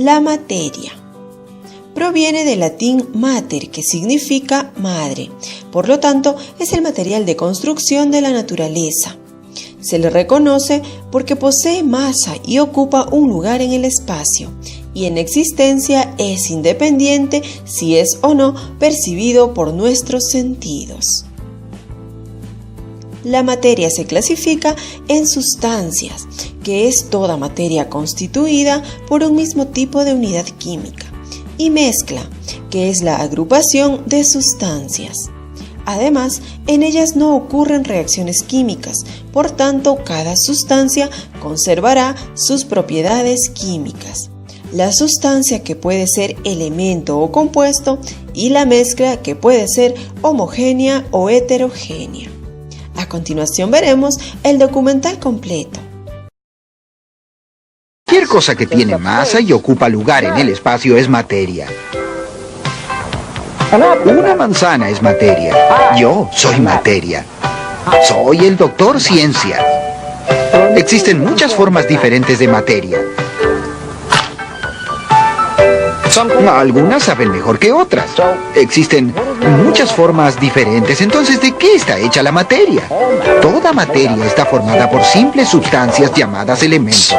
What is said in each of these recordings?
La materia proviene del latín mater, que significa madre. Por lo tanto, es el material de construcción de la naturaleza. Se le reconoce porque posee masa y ocupa un lugar en el espacio, y en existencia es independiente si es o no percibido por nuestros sentidos. La materia se clasifica en sustancias, que es toda materia constituida por un mismo tipo de unidad química, y mezcla, que es la agrupación de sustancias. Además, en ellas no ocurren reacciones químicas, por tanto, cada sustancia conservará sus propiedades químicas. La sustancia, que puede ser elemento o compuesto, y la mezcla, que puede ser homogénea o heterogénea. A continuación veremos el documental completo. Cualquier cosa que tiene masa y ocupa lugar en el espacio es materia. Una manzana es materia. Yo soy materia. Soy el doctor Ciencia. Existen muchas formas diferentes de materia. Algunas saben mejor que otras. Existen muchas formas diferentes. Entonces, ¿de qué está hecha la materia? Toda materia está formada por simples sustancias llamadas elementos.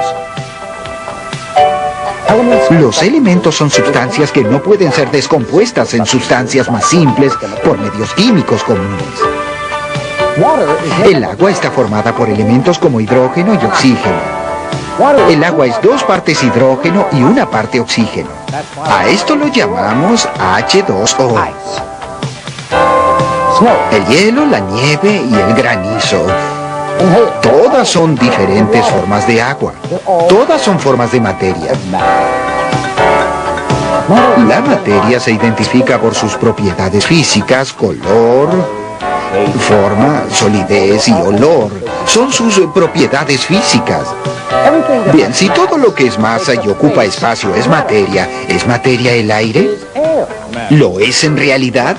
Los elementos son sustancias que no pueden ser descompuestas en sustancias más simples por medios químicos comunes. El agua está formada por elementos como hidrógeno y oxígeno. El agua es 2 partes hidrógeno y 1 parte oxígeno. A esto lo llamamos H2O. El hielo, la nieve y el granizo. Todas son diferentes formas de agua. Todas son formas de materia. La materia se identifica por sus propiedades físicas, color, forma, solidez y olor. Son sus propiedades físicas. Bien, si todo lo que es masa y ocupa espacio ¿es materia el aire? ¿Lo es en realidad?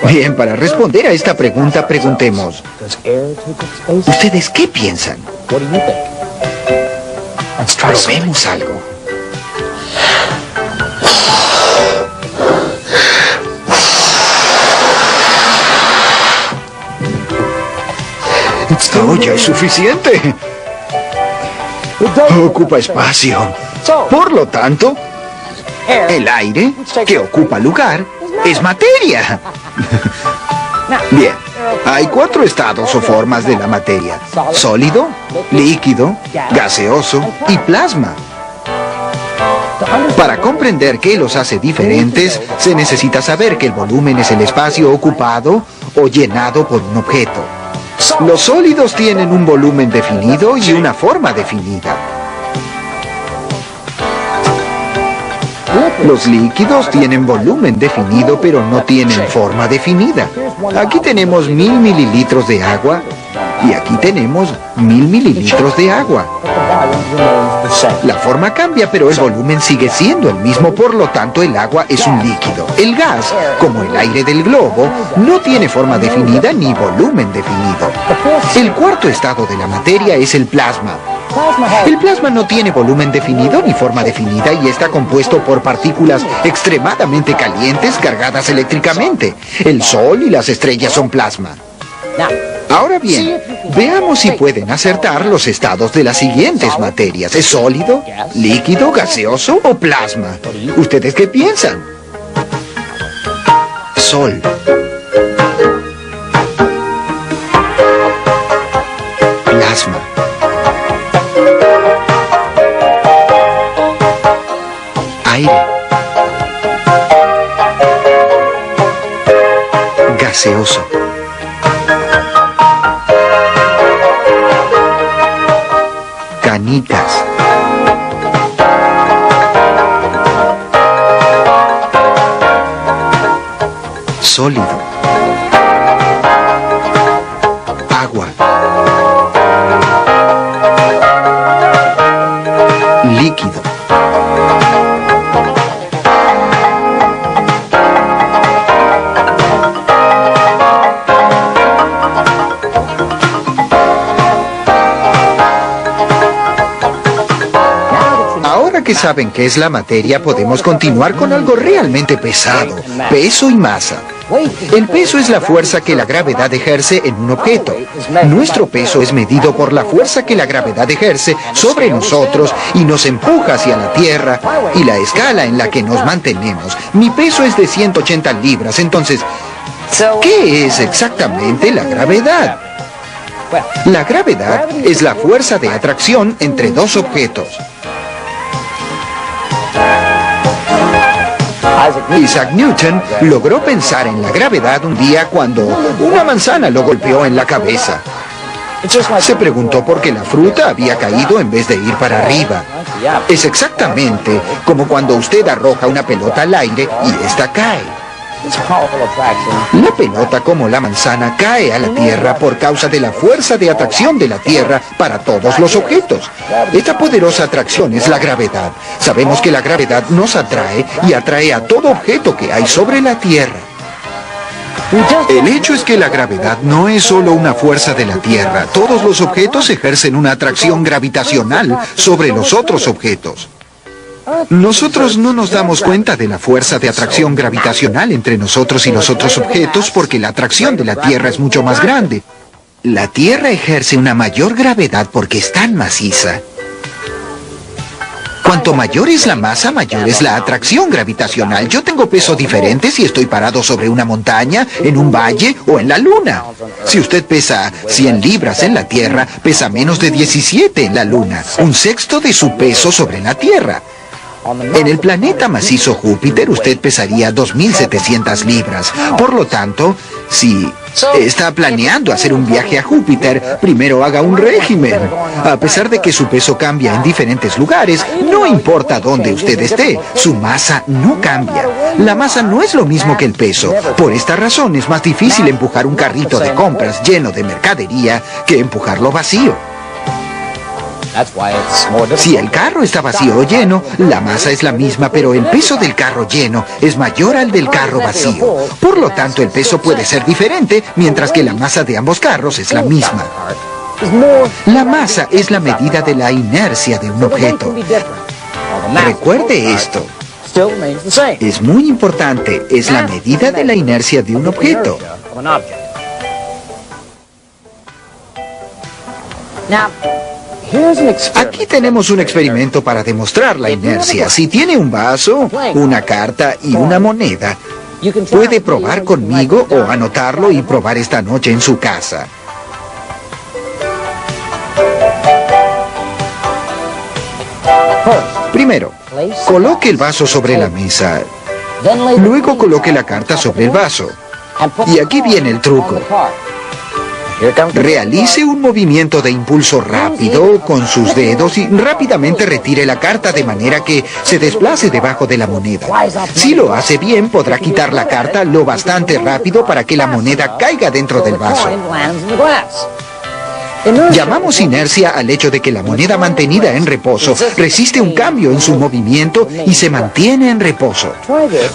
Bien, para responder a esta pregunta, preguntemos: ¿ustedes qué piensan? Probemos algo. Oh, ya es suficiente. Ocupa espacio. Por lo tanto, el aire, que ocupa lugar, es materia. Bien, hay 4 estados o formas de la materia: sólido, líquido, gaseoso y plasma. Para comprender qué los hace diferentes, se necesita saber que el volumen es el espacio ocupado o llenado por un objeto. Los sólidos tienen un volumen definido y una forma definida. Los líquidos tienen volumen definido, pero no tienen forma definida. Aquí tenemos 1000 mililitros de agua y aquí tenemos 1000 mililitros de agua. La forma cambia, pero el volumen sigue siendo el mismo, por lo tanto el agua es un líquido. El gas, como el aire del globo, no tiene forma definida ni volumen definido. El 4º estado de la materia es el plasma. El plasma no tiene volumen definido ni forma definida y está compuesto por partículas extremadamente calientes cargadas eléctricamente. El Sol y las estrellas son plasma. Ahora bien, veamos si pueden acertar los estados de las siguientes materias. ¿Es sólido, líquido, gaseoso o plasma? ¿Ustedes qué piensan? Sol. Plasma. Aire. Gaseoso. Canicas. Sólido. Agua. Líquido. que saben qué es la materia, podemos continuar con algo realmente pesado: peso y masa. El peso es la fuerza que la gravedad ejerce en un objeto. Nuestro peso es medido por la fuerza que la gravedad ejerce sobre nosotros y nos empuja hacia la Tierra y la escala en la que nos mantenemos. Mi peso es de 180 libras, entonces, ¿qué es exactamente la gravedad? La gravedad es la fuerza de atracción entre dos objetos. Isaac Newton logró pensar en la gravedad un día cuando una manzana lo golpeó en la cabeza. Se preguntó por qué la fruta había caído en vez de ir para arriba. Es exactamente como cuando usted arroja una pelota al aire y ésta cae. La pelota, como la manzana, cae a la Tierra por causa de la fuerza de atracción de la Tierra para todos los objetos. Esta poderosa atracción es la gravedad. Sabemos que la gravedad nos atrae y atrae a todo objeto que hay sobre la Tierra. El hecho es que la gravedad no es solo una fuerza de la Tierra. Todos los objetos ejercen una atracción gravitacional sobre los otros objetos. Nosotros no nos damos cuenta de la fuerza de atracción gravitacional entre nosotros y los otros objetos porque la atracción de la Tierra es mucho más grande. La Tierra ejerce una mayor gravedad porque es tan maciza. Cuanto mayor es la masa, mayor es la atracción gravitacional. Yo tengo peso diferente si estoy parado sobre una montaña, en un valle o en la luna. Si usted pesa 100 libras en la Tierra, pesa menos de 17 en la luna, un sexto de su peso sobre la Tierra. En el planeta macizo Júpiter usted pesaría 2.700 libras. Por lo tanto, si está planeando hacer un viaje a Júpiter, primero haga un régimen. A pesar de que su peso cambia en diferentes lugares, no importa dónde usted esté, su masa no cambia. La masa no es lo mismo que el peso. Por esta razón es más difícil empujar un carrito de compras lleno de mercadería que empujarlo vacío. Si el carro está vacío o lleno, la masa es la misma, pero el peso del carro lleno es mayor al del carro vacío. Por lo tanto, el peso puede ser diferente, mientras que la masa de ambos carros es la misma. La masa es la medida de la inercia de un objeto. Recuerde esto. Es muy importante, es la medida de la inercia de un objeto. Aquí tenemos un experimento para demostrar la inercia. Si tiene un vaso, una carta y una moneda, puede probar conmigo o anotarlo y probar esta noche en su casa. Primero, coloque el vaso sobre la mesa. Luego coloque la carta sobre el vaso. Y aquí viene el truco. Realice un movimiento de impulso rápido con sus dedos y rápidamente retire la carta de manera que se desplace debajo de la moneda. Si lo hace bien, podrá quitar la carta lo bastante rápido para que la moneda caiga dentro del vaso. Llamamos inercia al hecho de que la moneda mantenida en reposo resiste un cambio en su movimiento y se mantiene en reposo.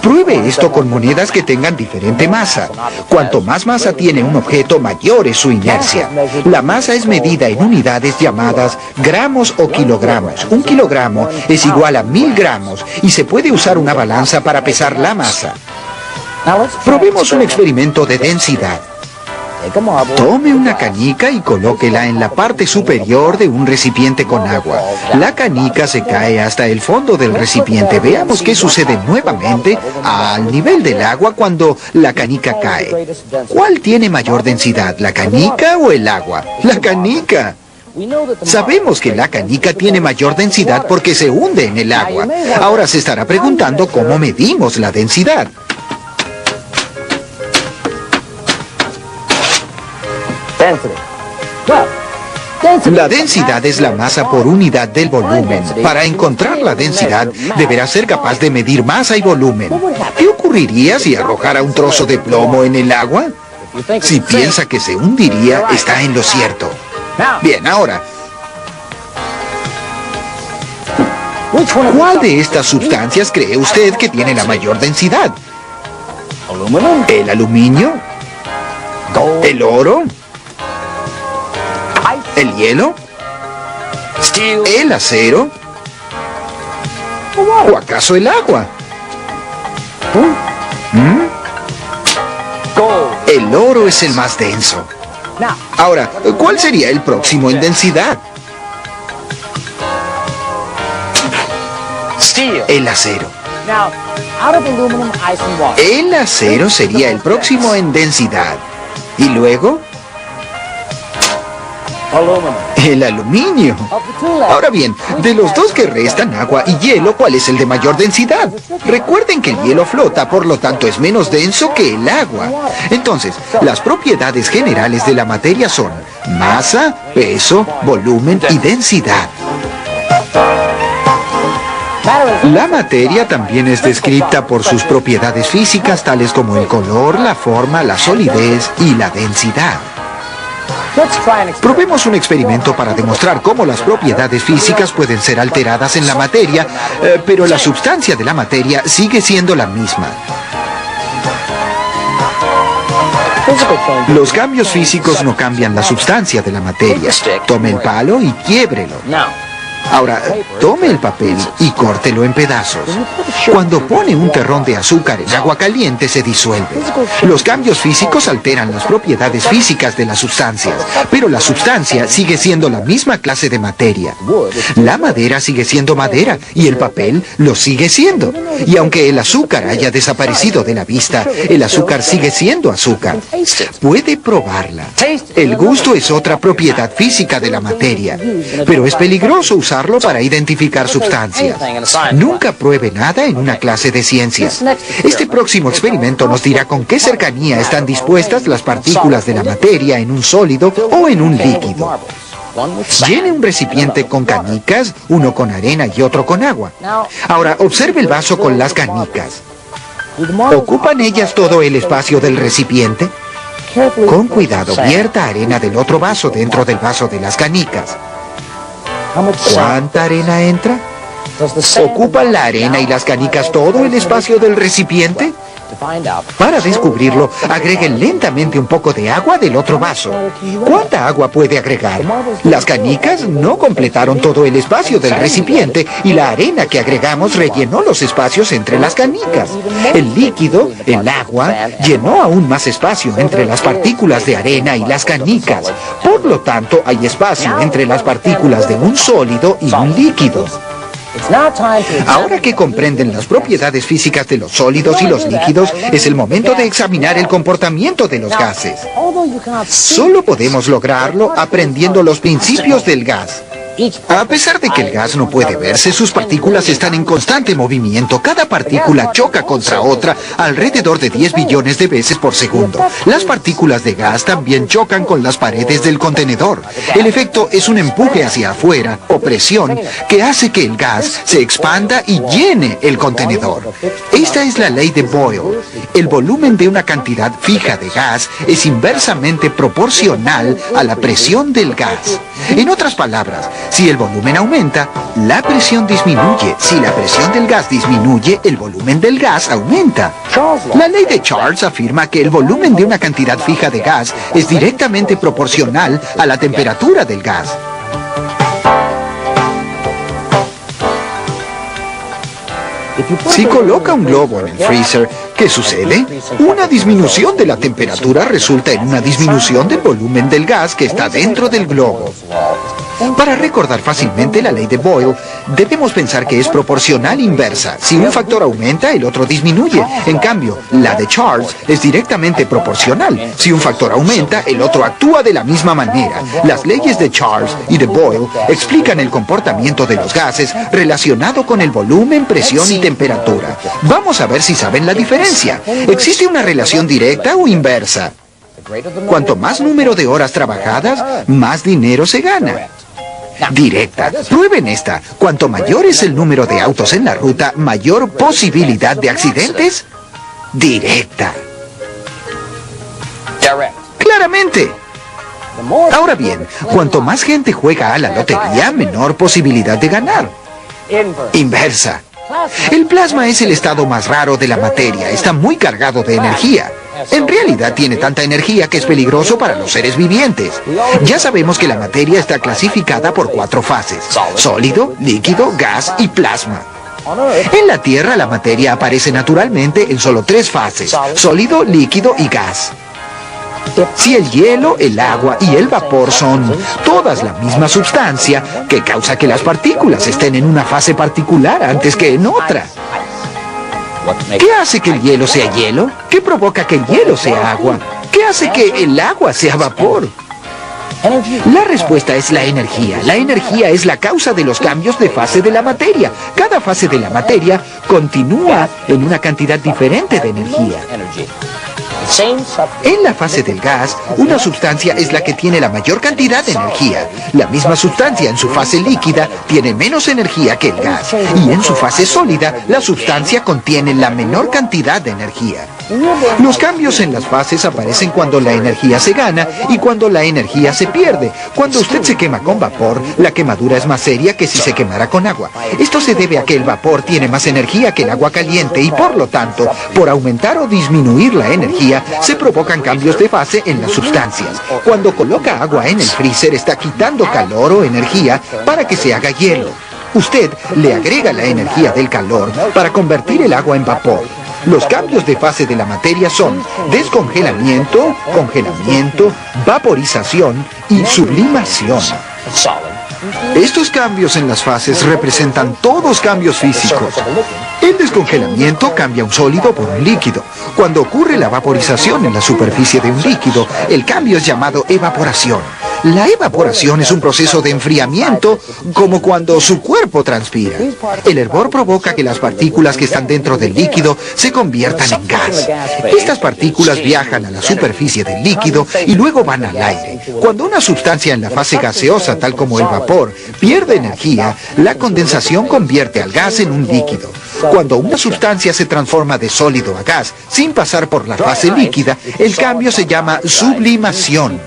Pruebe esto con monedas que tengan diferente masa. Cuanto más masa tiene un objeto, mayor es su inercia. La masa es medida en unidades llamadas gramos o kilogramos. Un kilogramo es igual a 1000 gramos y se puede usar una balanza para pesar la masa. Probemos un experimento de densidad. Tome una canica y colóquela en la parte superior de un recipiente con agua. La canica se cae hasta el fondo del recipiente. Veamos qué sucede nuevamente al nivel del agua cuando la canica cae. ¿Cuál tiene mayor densidad, la canica o el agua? ¡La canica! Sabemos que la canica tiene mayor densidad porque se hunde en el agua. Ahora se estará preguntando cómo medimos la densidad. La densidad es la masa por unidad del volumen. Para encontrar la densidad, deberá ser capaz de medir masa y volumen. ¿Qué ocurriría si arrojara un trozo de plomo en el agua? Si piensa que se hundiría, está en lo cierto. Bien, ahora, ¿cuál de estas sustancias cree usted que tiene la mayor densidad? ¿El aluminio? ¿El oro? ¿El hielo? ¿El acero? ¿O acaso el agua? El oro es el más denso. Ahora, ¿cuál sería el próximo en densidad? El acero. El acero sería el próximo en densidad. ¿Y luego? El aluminio. Ahora bien, de los dos que restan, agua y hielo, ¿cuál es el de mayor densidad? Recuerden que el hielo flota, por lo tanto es menos denso que el agua. Entonces, las propiedades generales de la materia son masa, peso, volumen y densidad. La materia también es descrita por sus propiedades físicas tales como el color, la forma, la solidez y la densidad. Probemos un experimento para demostrar cómo las propiedades físicas pueden ser alteradas en la materia, pero la sustancia de la materia sigue siendo la misma. Los cambios físicos no cambian la sustancia de la materia. Tome el palo y quiébrelo. Ahora, tome el papel y córtelo en pedazos. Cuando pone un terrón de azúcar en agua caliente, se disuelve. Los cambios físicos alteran las propiedades físicas de las sustancias, pero la sustancia sigue siendo la misma clase de materia. La madera sigue siendo madera y el papel lo sigue siendo. Y aunque el azúcar haya desaparecido de la vista, el azúcar sigue siendo azúcar. Puede probarla. El gusto es otra propiedad física de la materia, pero es peligroso usarlo para identificar sustancias. Nunca pruebe nada en una clase de ciencias. Este próximo experimento nos dirá con qué cercanía están dispuestas las partículas de la materia en un sólido o en un líquido. Llene un recipiente con canicas, uno con arena y otro con agua. Ahora, observe el vaso con las canicas. ¿Ocupan ellas todo el espacio del recipiente? Con cuidado, vierta arena del otro vaso dentro del vaso de las canicas. ¿Cuánta arena entra? ¿Ocupan la arena y las canicas todo el espacio del recipiente? Para descubrirlo, agreguen lentamente un poco de agua del otro vaso. ¿Cuánta agua puede agregar? Las canicas no completaron todo el espacio del recipiente y la arena que agregamos rellenó los espacios entre las canicas. El líquido, el agua, llenó aún más espacio entre las partículas de arena y las canicas. Por lo tanto, hay espacio entre las partículas de un sólido y un líquido. Ahora que comprenden las propiedades físicas de los sólidos y los líquidos, es el momento de examinar el comportamiento de los gases. Solo podemos lograrlo aprendiendo los principios del gas. A pesar de que el gas no puede verse, sus partículas están en constante movimiento. Cada partícula choca contra otra alrededor de 10 billones de veces por segundo. Las partículas de gas también chocan con las paredes del contenedor. El efecto es un empuje hacia afuera, o presión, que hace que el gas se expanda y llene el contenedor. Esta es la ley de Boyle. El volumen de una cantidad fija de gas es inversamente proporcional a la presión del gas. En otras palabras, si el volumen aumenta, la presión disminuye. Si la presión del gas disminuye, el volumen del gas aumenta. La ley de Charles afirma que el volumen de una cantidad fija de gas es directamente proporcional a la temperatura del gas. Si coloca un globo en el freezer, ¿qué sucede? Una disminución de la temperatura resulta en una disminución del volumen del gas que está dentro del globo. Para recordar fácilmente la ley de Boyle, debemos pensar que es proporcional inversa. Si un factor aumenta, el otro disminuye. En cambio, la de Charles es directamente proporcional. Si un factor aumenta, el otro actúa de la misma manera. Las leyes de Charles y de Boyle explican el comportamiento de los gases relacionado con el volumen, presión y temperatura. Vamos a ver si saben la diferencia. ¿Existe una relación directa o inversa? Cuanto más número de horas trabajadas, más dinero se gana. Directa. Prueben esta. Cuanto mayor es el número de autos en la ruta, mayor posibilidad de accidentes. Directa. Claramente. Ahora bien, cuanto más gente juega a la lotería, menor posibilidad de ganar. Inversa. El plasma es el estado más raro de la materia. Está muy cargado de energía. En realidad tiene tanta energía que es peligroso para los seres vivientes. Ya sabemos que la materia está clasificada por 4 fases: sólido, líquido, gas y plasma. En la Tierra, la materia aparece naturalmente en solo 3 fases: sólido, líquido y gas. Si el hielo, el agua y el vapor son todas la misma sustancia, ¿qué causa que las partículas estén en una fase particular antes que en otra? ¿Qué hace que el hielo sea hielo? ¿Qué provoca que el hielo sea agua? ¿Qué hace que el agua sea vapor? La respuesta es la energía. La energía es la causa de los cambios de fase de la materia. Cada fase de la materia continúa en una cantidad diferente de energía. En la fase del gas, una sustancia es la que tiene la mayor cantidad de energía. La misma sustancia en su fase líquida tiene menos energía que el gas. Y en su fase sólida, la sustancia contiene la menor cantidad de energía. Los cambios en las fases aparecen cuando la energía se gana y cuando la energía se pierde. Cuando usted se quema con vapor, la quemadura es más seria que si se quemara con agua. Esto se debe a que el vapor tiene más energía que el agua caliente y por lo tanto, por aumentar o disminuir la energía, se provocan cambios de fase en las sustancias. Cuando coloca agua en el freezer, está quitando calor o energía para que se haga hielo. Usted le agrega la energía del calor para convertir el agua en vapor. Los cambios de fase de la materia son descongelamiento, congelamiento, vaporización y sublimación. Estos cambios en las fases representan todos cambios físicos. El descongelamiento cambia un sólido por un líquido. Cuando ocurre la vaporización en la superficie de un líquido, el cambio es llamado evaporación. La evaporación es un proceso de enfriamiento, como cuando su cuerpo transpira. El hervor provoca que las partículas que están dentro del líquido se conviertan en gas. Estas partículas viajan a la superficie del líquido y luego van al aire. Cuando una sustancia en la fase gaseosa, tal como el vapor, pierde energía, la condensación convierte al gas en un líquido. Cuando una sustancia se transforma de sólido a gas sin pasar por la fase líquida, el cambio se llama sublimación.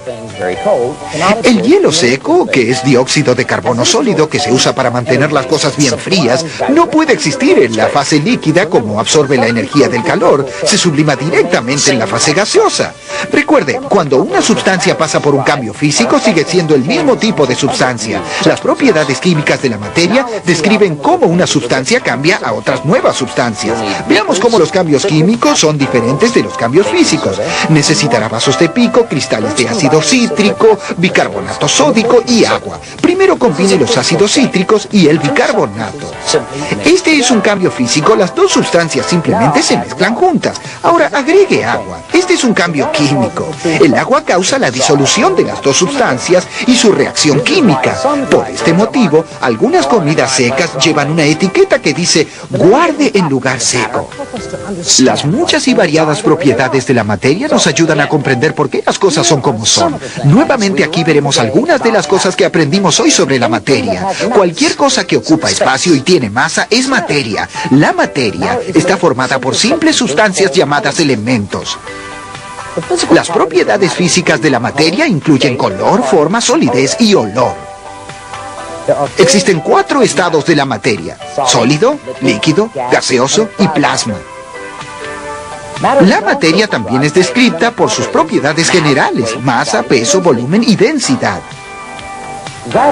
El hielo seco, que es dióxido de carbono sólido que se usa para mantener las cosas bien frías, no puede existir en la fase líquida como absorbe la energía del calor. Se sublima directamente en la fase gaseosa. Recuerde, cuando una sustancia pasa por un cambio físico, sigue siendo el mismo tipo de sustancia. Las propiedades químicas de la materia describen cómo una sustancia cambia a otras nuevas sustancias. Veamos cómo los cambios químicos son diferentes de los cambios físicos. Necesitará vasos de pico, cristales de ácido cítrico, bicarbonato sódico y agua. Primero combine los ácidos cítricos y el bicarbonato. Este es un cambio físico, las dos sustancias simplemente se mezclan juntas. Ahora agregue agua. Este es un cambio químico. El agua causa la disolución de las dos sustancias y su reacción química. Por este motivo, algunas comidas secas llevan una etiqueta que dice "guarde en lugar seco". Las muchas y variadas propiedades de la materia nos ayudan a comprender por qué las cosas son como son. Nuevamente aquí veremos algunas de las cosas que aprendimos hoy sobre la materia. Cualquier cosa que ocupa espacio y tiene masa es materia. La materia está formada por simples sustancias llamadas elementos. Las propiedades físicas de la materia incluyen color, forma, solidez y olor. Existen 4 estados de la materia: sólido, líquido, gaseoso y plasma. La materia también es descrita por sus propiedades generales: masa, peso, volumen y densidad.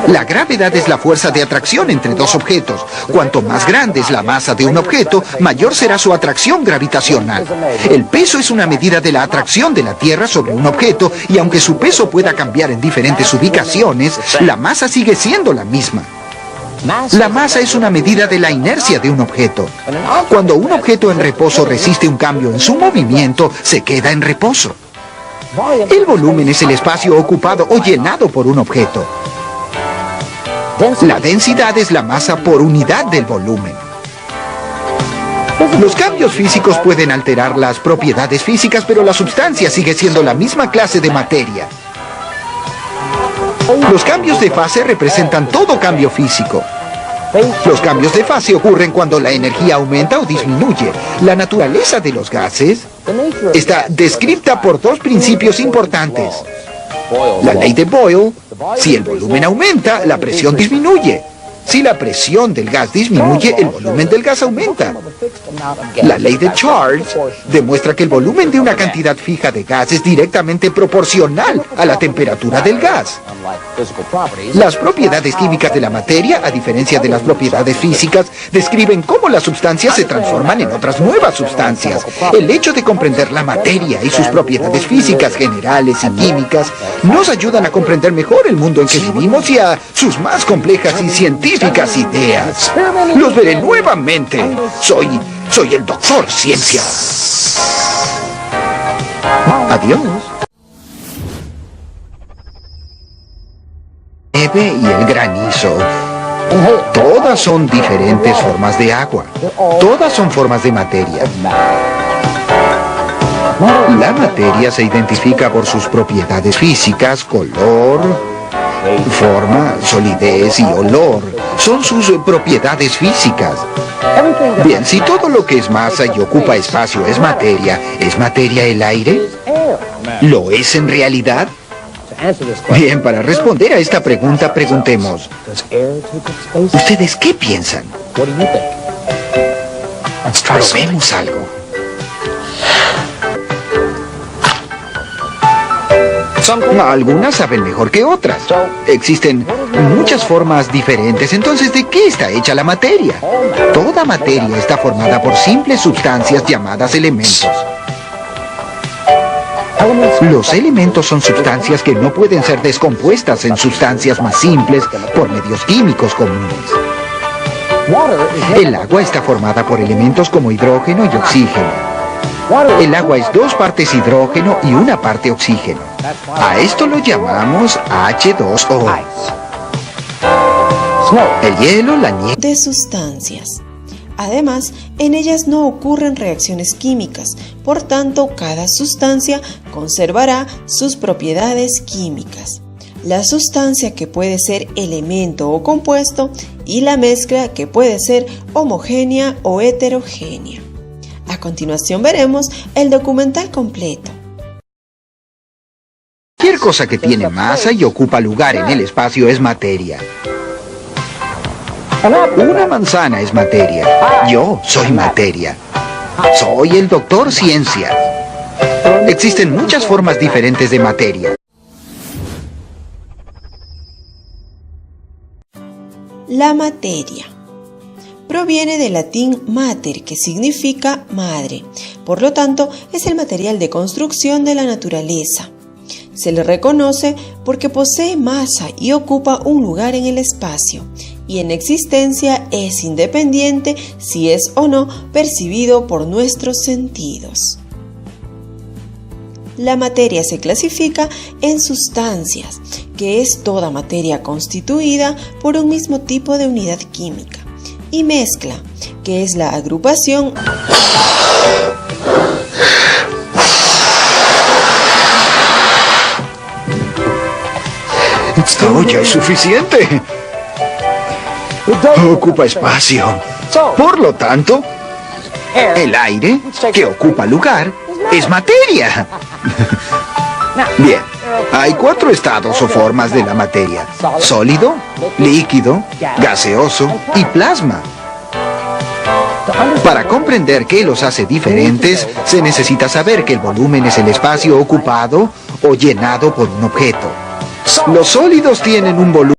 La gravedad es la fuerza de atracción entre dos objetos. Cuanto más grande es la masa de un objeto, mayor será su atracción gravitacional. El peso es una medida de la atracción de la Tierra sobre un objeto, y aunque su peso pueda cambiar en diferentes ubicaciones, la masa sigue siendo la misma. La masa es una medida de la inercia de un objeto. Cuando un objeto en reposo resiste un cambio en su movimiento, se queda en reposo. El volumen es el espacio ocupado o llenado por un objeto. La densidad es la masa por unidad del volumen. Los cambios físicos pueden alterar las propiedades físicas, pero la sustancia sigue siendo la misma clase de materia. Los cambios de fase representan todo cambio físico. Los cambios de fase ocurren cuando la energía aumenta o disminuye. La naturaleza de los gases está descrita por 2 principios importantes. La ley de Boyle: si el volumen aumenta, la presión disminuye. Si la presión del gas disminuye, el volumen del gas aumenta. La ley de Charge demuestra que el volumen de una cantidad fija de gas es directamente proporcional a la temperatura del gas. Las propiedades químicas de la materia, a diferencia de las propiedades físicas, describen cómo las sustancias se transforman en otras nuevas sustancias. El hecho de comprender la materia y sus propiedades físicas generales y químicas nos ayudan a comprender mejor el mundo en que vivimos y a sus más complejas y científicas ideas. Los veré nuevamente. Soy el Doctor Ciencia. Adiós. La nieve y el granizo. Todas son diferentes formas de agua. Todas son formas de materia. La materia se identifica por sus propiedades físicas, color, forma, solidez y olor. Son sus propiedades físicas. Bien, si todo lo que es masa y ocupa espacio ¿es materia el aire? ¿Lo es en realidad? Bien, para responder a esta pregunta, preguntemos: ¿ustedes qué piensan? Probemos algo. Algunas saben mejor que otras. Existen muchas formas diferentes. Entonces, ¿de qué está hecha la materia? Toda materia está formada por simples sustancias llamadas elementos. Los elementos son sustancias que no pueden ser descompuestas en sustancias más simples por medios químicos comunes. El agua está formada por elementos como hidrógeno y oxígeno. El agua es 2 partes hidrógeno y 1 parte oxígeno. A esto lo llamamos H2O. El hielo, la nieve... de sustancias. Además, en ellas no ocurren reacciones químicas, por tanto, cada sustancia conservará sus propiedades químicas. La sustancia que puede ser elemento o compuesto y la mezcla que puede ser homogénea o heterogénea. A continuación veremos el documental completo. Cualquier cosa que tiene masa y ocupa lugar en el espacio es materia. Una manzana es materia. Yo soy materia. Soy el Doctor Ciencia. Existen muchas formas diferentes de materia. La materia proviene del latín mater, que significa madre. Por lo tanto, es el material de construcción de la naturaleza. Se le reconoce porque posee masa y ocupa un lugar en el espacio, y en existencia es independiente si es o no percibido por nuestros sentidos. La materia se clasifica en sustancias, que es toda materia constituida por un mismo tipo de unidad química, y mezcla, que es la agrupación Oh, ya es suficiente. Ocupa espacio. Por lo tanto, el aire, que ocupa lugar, es materia. Bien, hay 4 estados o formas de la materia: sólido, líquido, gaseoso y plasma. Para comprender qué los hace diferentes, se necesita saber que el volumen es el espacio ocupado o llenado por un objeto. Los sólidos tienen un volumen